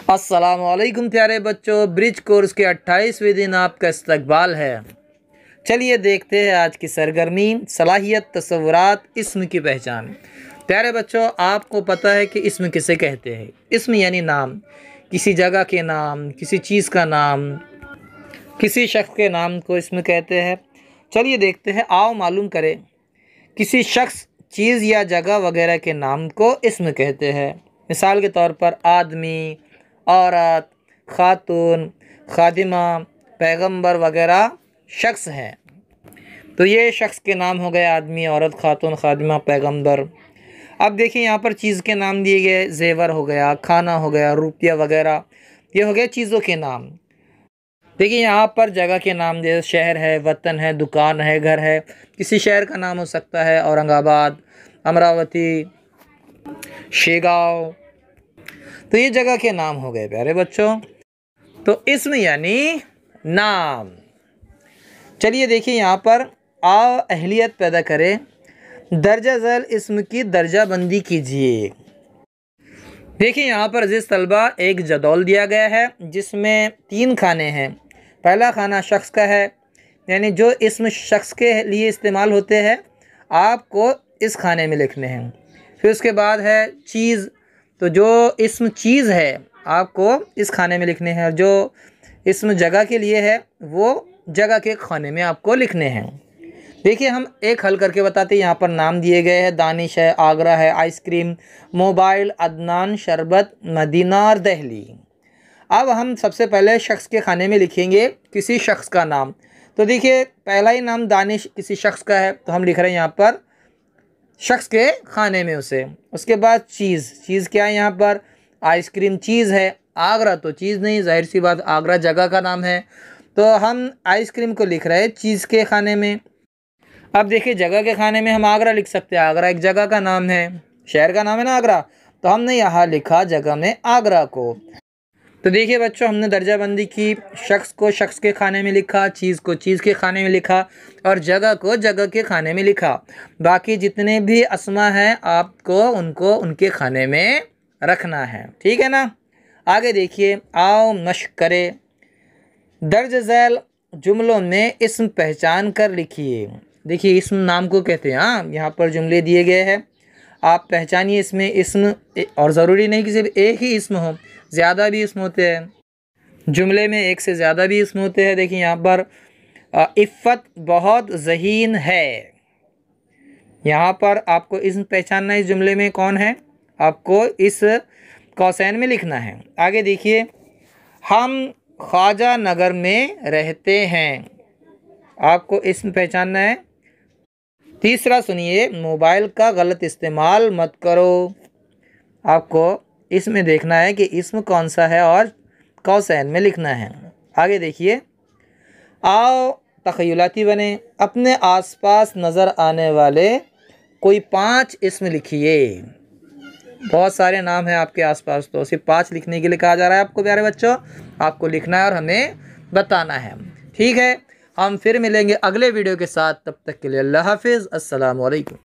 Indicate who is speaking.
Speaker 1: अस्सलामुअलैकुम प्यारे बच्चों, ब्रिज कोर्स के 28वें दिन आपका इस्तकबाल है। चलिए देखते हैं आज की सरगर्मी, सलाहियत, तसव्वुरात, इस्म की पहचान। प्यारे बच्चों, आपको पता है कि इस्म किसे कहते हैं? इस्म यानी नाम, किसी जगह के नाम, किसी चीज़ का नाम, किसी शख्स के नाम को इस्म कहते हैं। चलिए देखते हैं, आओ मालूम करें। किसी शख्स, चीज़ या जगह वगैरह के नाम को इस्म कहते हैं। मिसाल के तौर पर आदमी, औरत, खातून, खादिमा, पैगंबर वगैरह शख्स हैं। तो ये शख्स के नाम हो गए आदमी, औरत, खातून, खादिमा, पैगंबर। अब देखिए यहाँ पर चीज़ के नाम दिए गए, जेवर हो गया, खाना हो गया, रुपया वगैरह, ये हो गए चीज़ों के नाम। देखिए यहाँ पर जगह के नाम जैसे शहर है, वतन है, दुकान है, घर है। किसी शहर का नाम हो सकता है औरंगाबाद, अमरावती, शेगांव। तो ये जगह के नाम हो गए प्यारे बच्चों। तो इस्म यानी नाम। चलिए देखिए यहाँ पर, आओ अहलियत पैदा करें। दर्जा झैल इस्म की दर्जा बंदी कीजिए। देखिए यहाँ पर अजीज़ तलबा, एक जदौल दिया गया है जिसमें 3 खाने हैं। पहला खाना शख्स का है, यानी जो इस्म शख्स के लिए इस्तेमाल होते हैं आपको इस खाने में लिखने हैं। फिर उसके बाद है चीज़, तो जो इस्म चीज़ है आपको इस खाने में लिखने हैं, और जो इस्म जगह के लिए है वो जगह के खाने में आपको लिखने हैं। देखिए हम एक हल करके बताते हैं। यहाँ पर नाम दिए गए हैं, दानिश है, आगरा है, आइसक्रीम, मोबाइल, अदनान, शरबत, मदीना और दहली। अब हम सबसे पहले शख्स के खाने में लिखेंगे किसी शख्स का नाम। तो देखिए पहला ही नाम दानिश किसी शख्स का है, तो हम लिख रहे हैं यहाँ पर शख्स के खाने में उसे। उसके बाद चीज़, चीज़ क्या है यहाँ पर? आइसक्रीम चीज़ है, आगरा तो चीज़ नहीं, जाहिर सी बात, आगरा जगह का नाम है। तो हम आइसक्रीम को लिख रहे हैं चीज़ के खाने में। अब देखिए जगह के खाने में हम आगरा लिख सकते हैं, आगरा एक जगह का नाम है, शहर का नाम है ना आगरा, तो हमने यहाँ लिखा जगह में आगरा को। तो देखिए बच्चों, हमने दर्जाबंदी की, शख्स को शख्स के खाने में लिखा, चीज़ को चीज़ के खाने में लिखा, और जगह को जगह के खाने में लिखा। बाकी जितने भी अस्मा हैं आपको उनको उनके खाने में रखना है, ठीक है ना। आगे देखिए, आओ मश्क करें। दर्ज झैल जुमलों में इस्म पहचान कर लिखिए। देखिए इस्म नाम को कहते हैं। हाँ, यहाँ पर जुमले दिए गए हैं, आप पहचानिए इसमें इस्म। और ज़रूरी नहीं कि सिर्फ एक ही इस्म हो, ज़्यादा भी इस्म होते हैं, जुमले में एक से ज़्यादा भी इस्म होते हैं। देखिए यहाँ पर इफ़्फ़त बहुत ज़हीन है, यहाँ पर आपको इस्म पहचानना है। इस जुमले में कौन है आपको इस कौसैन में लिखना है। आगे देखिए, हम ख्वाजा नगर में रहते हैं, आपको इस्म पहचानना है। तीसरा सुनिए, मोबाइल का गलत इस्तेमाल मत करो, आपको इसमें देखना है कि इस्म कौन सा है और कौसैन में लिखना है। आगे देखिए, आओ तख़य्युलाती बने। अपने आसपास नज़र आने वाले कोई 5 इस्म लिखिए। बहुत सारे नाम हैं आपके आसपास, तो सिर्फ 5 लिखने के लिए कहा जा रहा है आपको प्यारे बच्चों। आपको लिखना है और हमें बताना है, ठीक है। हम फिर मिलेंगे अगले वीडियो के साथ, तब तक के लिए अल्लाह हाफिज़, अस्सलामु अलैकुम।